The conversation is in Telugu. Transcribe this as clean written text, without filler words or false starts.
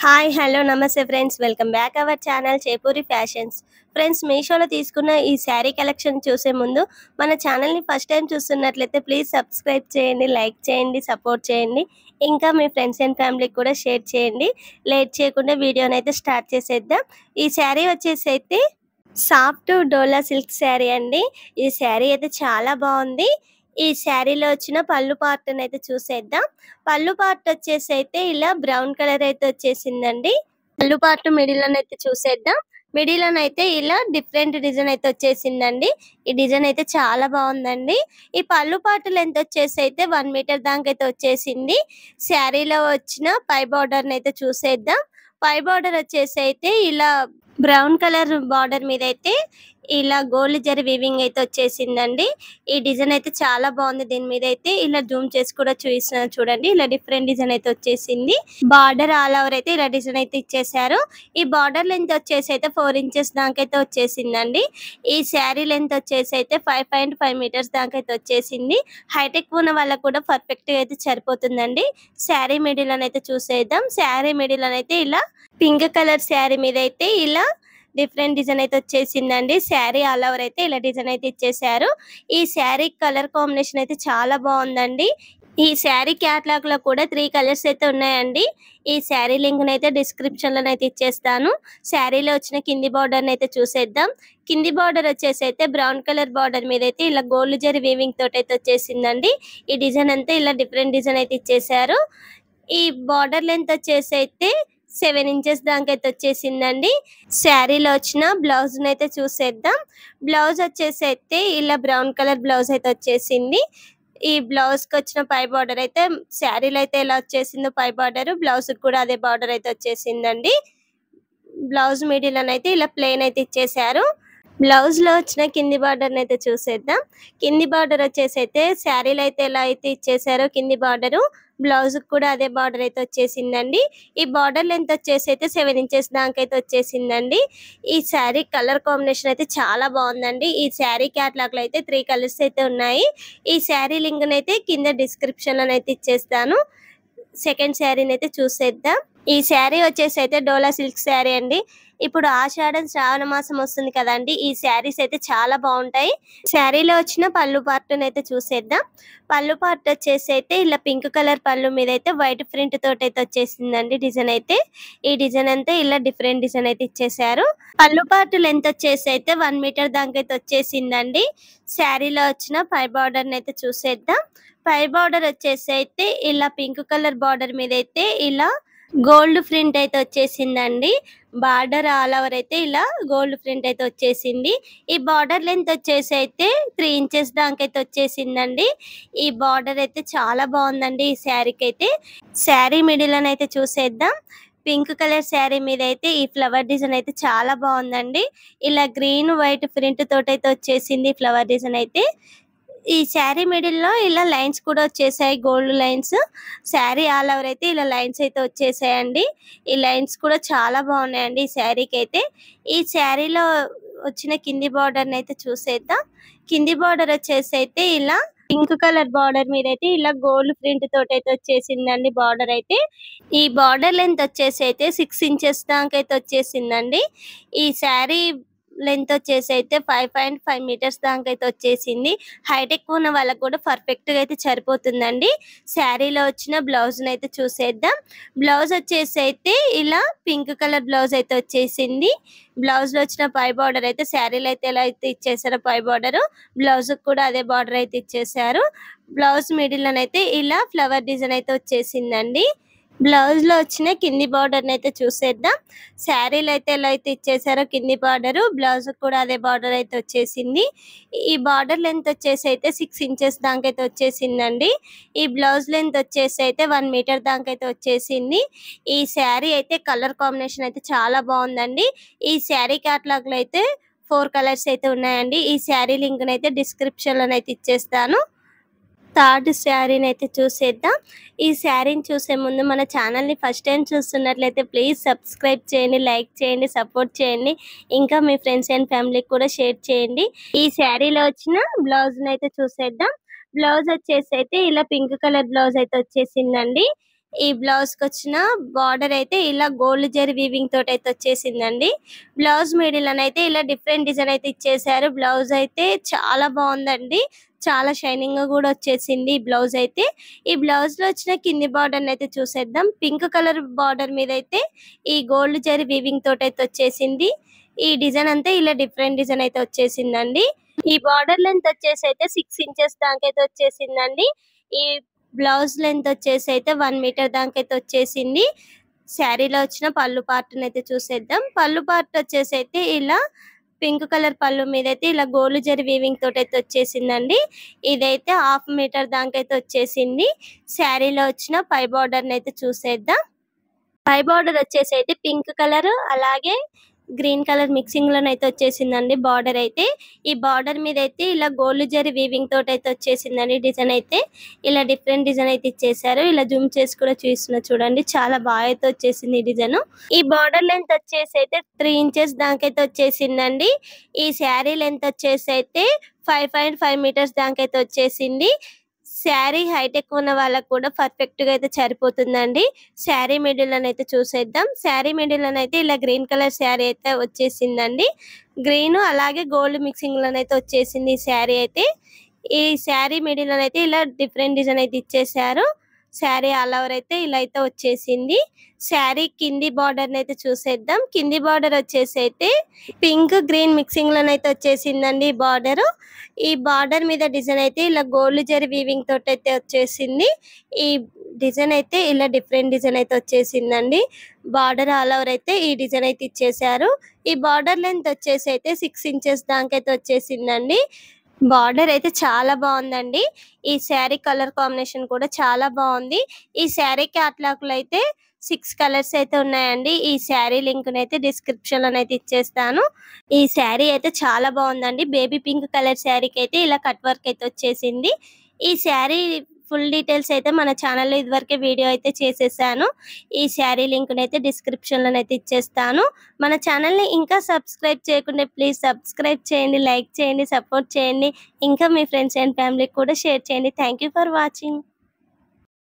హాయ్! హలో! నమస్తే friends. Welcome back our channel Chepuri fashions. Friends మీషోలో తీసుకున్న ఈ శారీ కలెక్షన్ చూసే ముందు మన ఛానల్‌ని ఫస్ట్ టైం చూస్తున్నట్లయితే ప్లీజ్ సబ్స్క్రైబ్ చేయండి, లైక్ చేయండి, సపోర్ట్ చేయండి. ఇంకా మీ ఫ్రెండ్స్ అండ్ ఫ్యామిలీకి కూడా షేర్ చేయండి. లేట్ చేయకుండా వీడియోనైతే స్టార్ట్ చేసేద్దాం. ఈ శారీ వచ్చేసైతే సాఫ్ట్ డోలా సిల్క్ శారీ అండి. ఈ శారీ అయితే చాలా బాగుంది. ఈ శారీలో వచ్చిన పళ్ళు పార్ట్‌నైతే చూసేద్దాం. పళ్ళు పార్ట్ వచ్చేసైతే ఇలా బ్రౌన్ కలర్ అయితే వచ్చేసిందండి. పళ్ళు పార్ట్ మిడిల్‌లోనైతే చూసేద్దాం. మిడిల్‌లోనైతే ఇలా డిఫరెంట్ డిజైన్ అయితే వచ్చేసిందండి. ఈ డిజైన్ అయితే చాలా బాగుందండి. ఈ పళ్ళు పార్ట్ లెంత్ వచ్చేసైతే 1 మీటర్ దాకైతే వచ్చేసింది. శారీలో వచ్చిన పై బార్డర్‌ని అయితే చూసేద్దాం. పై బార్డర్ వచ్చేసైతే ఇలా బ్రౌన్ కలర్ బార్డర్ మీద అయితే ఇలా గోల్డ్ జరీ వీవింగ్ అయితే వచ్చేసిందండి. ఈ డిజైన్ అయితే చాలా బాగుంది. దీని మీద అయితే ఇలా జూమ్ చేసి కూడా చూపిస్తున్నాను చూడండి. ఇలా డిఫరెంట్ డిజైన్ అయితే వచ్చేసింది. బార్డర్ ఆల్ ఓవర్ అయితే ఇలా డిజైన్ అయితే ఇచ్చేసారు. ఈ బార్డర్ లెంత్ వచ్చేసి అయితే 4 ఇంచెస్ దాకైతే వచ్చేసిందండి. ఈ శారీ లెంత్ వచ్చేసి అయితే 5.5 మీటర్స్ దాకైతే వచ్చేసింది. హైట్ ఎక్కువ ఉన్న వాళ్ళకు కూడా పర్ఫెక్ట్ గా అయితే సరిపోతుందండి. శారీ మిడిల్ అయితే చూసేద్దాం. శారీ మిడిల్ అయితే ఇలా పింక్ కలర్ శారీ మీద అయితే ఇలా డిఫరెంట్ డిజైన్ అయితే వచ్చేసిందండి. శారీ ఆల్ ఓవర్ అయితే ఇలా డిజైన్ అయితే ఇచ్చేసారు. ఈ శారీ కలర్ కాంబినేషన్ అయితే చాలా బాగుందండి. ఈ శారీ క్యాటలాగ్ లో కూడా 3 కలర్స్ అయితే ఉన్నాయండి. ఈ శారీ లింక్ అయితే డిస్క్రిప్షన్ లో అయితే ఇచ్చేస్తాను. శారీలో వచ్చిన కింది బార్డర్ అయితే చూసేద్దాం. కింది బార్డర్ వచ్చేసి అయితే బ్రౌన్ కలర్ బార్డర్ మీద అయితే ఇలా గోల్డ్ జరీ వీవింగ్ తోటి అయితే వచ్చేసిందండి. ఈ డిజైన్ అంతా ఇలా డిఫరెంట్ డిజైన్ అయితే ఇచ్చేసారు. ఈ బార్డర్ లెంత్ వచ్చేసి అయితే 7 ఇంచెస్ దాకైతే వచ్చేసిందండి. శారీలో వచ్చిన బ్లౌజ్ అయితే చూసేద్దాం. బ్లౌజ్ వచ్చేసి అయితే ఇలా బ్రౌన్ కలర్ బ్లౌజ్ అయితే వచ్చేసింది. ఈ బ్లౌజ్ కి వచ్చిన పై బార్డర్ అయితే శారీలో అయితే ఎలా వచ్చేసిందో పై బార్డర్, బ్లౌజ్ కూడా అదే బార్డర్ అయితే వచ్చేసిందండి. బ్లౌజ్ మిడిల్ అయితే ఇలా ప్లెయిన్ అయితే ఇచ్చేసారు. బ్లౌజ్ లో వచ్చిన కింది బార్డర్ అయితే చూసేద్దాం. కింది బార్డర్ వచ్చేసి అయితే శారీలో అయితే ఎలా అయితే ఇచ్చేసారో కింది బార్డర్, బ్లౌజ్ కూడా అదే బార్డర్ అయితే వచ్చేసిందండి. ఈ బార్డర్ లెంత్ వచ్చేసి అయితే 7 ఇంచెస్ దాకైతే వచ్చేసిందండి. ఈ శారీ కలర్ కాంబినేషన్ అయితే చాలా బాగుందండి. ఈ శారీ క్యాటలాగ్ లో అయితే 3 కలర్స్ అయితే ఉన్నాయి. ఈ శారీ లింక్ అయితే కింద డిస్క్రిప్షన్ లో అయితే ఇచ్చేస్తాను. సెకండ్ శారీని అయితే చూసేద్దాం. ఈ శారీ వచ్చేసి అయితే డోలా సిల్క్ శారీ అండి. ఇప్పుడు ఆషాఢం శ్రావణ మాసం వస్తుంది కదండి. ఈ శారీస్ అయితే చాలా బాగుంటాయి. శారీలో వచ్చిన పళ్ళు పార్ట్ అయితే చూసేద్దాం. పళ్ళు పార్ట్ వచ్చేసి అయితే ఇలా పింక్ కలర్ పళ్ళు మీద అయితే వైట్ ప్రింట్ తోటి అయితే వచ్చేసిందండి డిజైన్ అయితే. ఈ డిజైన్ అంతా ఇలా డిఫరెంట్ డిజైన్ అయితే ఇచ్చేసారు. పళ్ళు పార్ట్ లెంత్ వచ్చేసి అయితే 1 మీటర్ దాకా అయితే వచ్చేసిందండి. శారీలో వచ్చిన పై బార్డర్ అయితే చూసేద్దాం. పై బార్డర్ వచ్చేసి అయితే ఇలా పింక్ కలర్ బార్డర్ మీద అయితే ఇలా గోల్డ్ ప్రింట్ అయితే వచ్చేసిందండి. బార్డర్ ఆల్ ఓవర్ అయితే ఇలా గోల్డ్ ప్రింట్ అయితే వచ్చేసింది. ఈ బార్డర్ లెంత్ వచ్చేసి అయితే 3 ఇంచెస్ దాకైతే వచ్చేసిందండి. ఈ బార్డర్ అయితే చాలా బాగుందండి ఈ శారీకి అయితే. శారీ మిడిల్ అయితే చూసేద్దాం. పింక్ కలర్ శారీ మీద అయితే ఈ ఫ్లవర్ డిజైన్ అయితే చాలా బాగుందండి. ఇలా గ్రీన్ వైట్ ప్రింట్ తోటి అయితే వచ్చేసింది ఫ్లవర్ డిజైన్ అయితే. ఈ శారీ మిడిల్ లో ఇలా లైన్స్ కూడా వచ్చేసాయి, gold lines. Sari all over అయితే ఇలా లైన్స్ అయితే వచ్చేసాయండి. ఈ లైన్స్ కూడా చాలా బాగున్నాయండి ఈ శారీకి అయితే. ఈ శారీలో వచ్చిన కింది బార్డర్ అయితే చూసేద్దాం. కింది బార్డర్ వచ్చేసి అయితే ఇలా పింక్ కలర్ బార్డర్ మీద అయితే ఇలా గోల్డ్ ప్రింట్ తోటి అయితే వచ్చేసిందండి బార్డర్ అయితే. ఈ బార్డర్ లెంత్ వచ్చేసి అయితే 6 ఇంచెస్ దాకా అయితే వచ్చేసిందండి. ఈ శారీ లెంత్ వచ్చేసి అయితే 5.5 మీటర్స్ దాకా అయితే వచ్చేసింది. హైట్ ఎక్కువ ఉన్న వాళ్ళకి కూడా పర్ఫెక్ట్ గా అయితే సరిపోతుందండి. శారీలో వచ్చిన బ్లౌజ్ అయితే చూసేద్దాం. బ్లౌజ్ వచ్చేసి అయితే ఇలా పింక్ కలర్ బ్లౌజ్ అయితే వచ్చేసింది. బ్లౌజ్ లో వచ్చిన పై బార్డర్ అయితే శారీలో అయితే ఎలా అయితే ఇచ్చేసారో పై బార్డర్, బ్లౌజ్ కూడా అదే బార్డర్ అయితే ఇచ్చేసారు. బ్లౌజ్ మిడిల్ అయితే ఇలా ఫ్లవర్ డిజైన్ అయితే వచ్చేసిందండి. బ్లౌజ్ లో వచ్చిన కింది బార్డర్ అయితే చూసేద్దాం. శారీలో అయితే ఎలా అయితే ఇచ్చేసారో కింది బార్డర్, బ్లౌజ్ కూడా అదే బార్డర్ అయితే వచ్చేసింది. ఈ బార్డర్ లెంత్ వచ్చేసి అయితే 6 ఇంచెస్ దాకా అయితే వచ్చేసిందండి. ఈ బ్లౌజ్ లెంత్ వచ్చేసి అయితే 1 మీటర్ దాకా అయితే వచ్చేసింది. ఈ శారీ అయితే కలర్ కాంబినేషన్ అయితే చాలా బాగుందండి. ఈ శారీ క్యాటలాగ్ లో అయితే 4 కలర్స్ అయితే ఉన్నాయండి. ఈ శారీ లింక్ అయితే డిస్క్రిప్షన్ లో అయితే ఇచ్చేస్తాను. థర్డ్ శారీని అయితే చూసేద్దాం. ఈ శారీని చూసే ముందు మన ఛానల్ని ఫస్ట్ టైం చూస్తున్నట్లయితే ప్లీజ్ సబ్స్క్రైబ్ చేయండి, లైక్ చేయండి, సపోర్ట్ చేయండి. ఇంకా మీ ఫ్రెండ్స్ అండ్ ఫ్యామిలీకి కూడా షేర్ చేయండి. ఈ శారీలో వచ్చిన బ్లౌజ్ని అయితే చూసేద్దాం. బ్లౌజ్ వచ్చేసి అయితే ఇలా పింక్ కలర్ బ్లౌజ్ అయితే వచ్చేసిందండి. ఈ బ్లౌజ్ కి వచ్చిన బార్డర్ అయితే ఇలా గోల్డ్ జరీ వీవింగ్ తోటి అయితే వచ్చేసిందండి. బ్లౌజ్ మిడిల్ అయితే ఇలా డిఫరెంట్ డిజైన్ అయితే ఇచ్చేసారు. బ్లౌజ్ అయితే చాలా బాగుందండి. చాలా షైనింగ్ గా కూడా వచ్చేసింది ఈ బ్లౌజ్ అయితే. ఈ బ్లౌజ్ లో వచ్చిన కింది బార్డర్ అయితే చూసేద్దాం. పింక్ కలర్ బార్డర్ మీద అయితే ఈ గోల్డ్ జరీ వీవింగ్ తోటి అయితే వచ్చేసింది. ఈ డిజైన్ అంతా ఇలా డిఫరెంట్ డిజైన్ అయితే వచ్చేసిందండి. ఈ బార్డర్ లెంత్ వచ్చేసి అయితే 6 ఇంచెస్ దాకా అయితే వచ్చేసిందండి. ఈ బ్లౌజ్ లెంత్ వచ్చేసి అయితే 1 మీటర్ దాకా అయితే వచ్చేసింది. శారీలో వచ్చిన పళ్ళు పార్ట్ అయితే చూసేద్దాం. పళ్ళు పార్ట్ వచ్చేసి అయితే ఇలా పింక్ కలర్ పళ్ళు మీద అయితే ఇలా గోల్డ్ జరీ వీవింగ్ తోటి అయితే వచ్చేసిందండి. ఇదైతే 1/2 మీటర్ దాకా అయితే వచ్చేసింది. శారీలో వచ్చిన పై బార్డర్ అయితే చూసేద్దాం. పై బార్డర్ వచ్చేసి అయితే పింక్ కలర్ అలాగే గ్రీన్ కలర్ మిక్సింగ్ లోనైతే వచ్చేసిందండి బార్డర్ అయితే. ఈ బార్డర్ మీద అయితే ఇలా గోల్డ్ జరీ వీవింగ్ తోటి అయితే వచ్చేసిందండి. డిజైన్ అయితే ఇలా డిఫరెంట్ డిజైన్ అయితే ఇచ్చేసారు. ఇలా జూమ్ చేసి కూడా చూస్తున్నా చూడండి, చాలా బాగా అయితే వచ్చేసింది ఈ డిజైన్. ఈ బార్డర్ లెంత్ వచ్చేసి అయితే 3 ఇంచెస్ దాకా అయితే వచ్చేసిందండి. ఈ శారీ లెంత్ వచ్చేసి అయితే 5.5 మీటర్స్ దాకా అయితే వచ్చేసింది. శారీ హైట్ ఎక్కువ ఉన్న వాళ్ళకి కూడా పర్ఫెక్ట్ గా అయితే సరిపోతుందండి. శారీ మిడిల్ అయితే చూసేద్దాం. శారీ మిడిల్ అయితే ఇలా గ్రీన్ కలర్ శారీ అయితే వచ్చేసిందండి. గ్రీన్ అలాగే గోల్డ్ మిక్సింగ్ లోనైతే వచ్చేసింది ఈ శారీ అయితే. ఈ శారీ మిడిల్ అయితే ఇలా డిఫరెంట్ డిజైన్ అయితే ఇచ్చేసారు. శారీ ఆల్ ఓవర్ అయితే ఇలా అయితే వచ్చేసింది. శారీ కింది బార్డర్ అయితే చూసేద్దాం. కింది బార్డర్ వచ్చేసి అయితే పింక్ గ్రీన్ మిక్సింగ్ లోనైతే వచ్చేసిందండి ఈ బార్డర్. ఈ బార్డర్ మీద డిజైన్ అయితే ఇలా గోల్డ్ జరీ వీవింగ్ తోటి అయితే వచ్చేసింది. ఈ డిజైన్ అయితే ఇలా డిఫరెంట్ డిజైన్ అయితే వచ్చేసిందండి. బార్డర్ ఆల్ ఓవర్ అయితే ఈ డిజైన్ అయితే ఇచ్చేసారు. ఈ బార్డర్ లెంత్ వచ్చేసి అయితే 6 ఇంచెస్ దాకా అయితే వచ్చేసిందండి. బార్డర్ అయితే చాలా బాగుందండి. ఈ శారీ కలర్ కాంబినేషన్ కూడా చాలా బాగుంది. ఈ శారీ క్యాటలాగ్ లో అయితే 6 కలర్స్ అయితే ఉన్నాయండి. ఈ శారీ లింక్ అయితే డిస్క్రిప్షన్ లో అయితే ఇచ్చేస్తాను. ఈ శారీ అయితే చాలా బాగుందండి. బేబీ పింక్ కలర్ శారీకి అయితే ఇలా కట్ వర్క్ అయితే వచ్చేసింది. ఈ శారీ ఫుల్ డీటెయిల్స్ అయితే మన ఛానల్లో ఇదివరకే వీడియో అయితే చేసేసాను. ఈ శారీ లింక్ అయితే డిస్క్రిప్షన్ లో అయితే ఇచ్చేస్తాను. మన ఛానల్ ని ఇంకా సబ్స్క్రైబ్ చేయకుండా ప్లీజ్ సబ్స్క్రైబ్ చేయండి, లైక్ చేయండి, సపోర్ట్ చేయండి. ఇంకా మీ ఫ్రెండ్స్ అండ్ ఫ్యామిలీకి కూడా షేర్ చేయండి. Thank you for watching.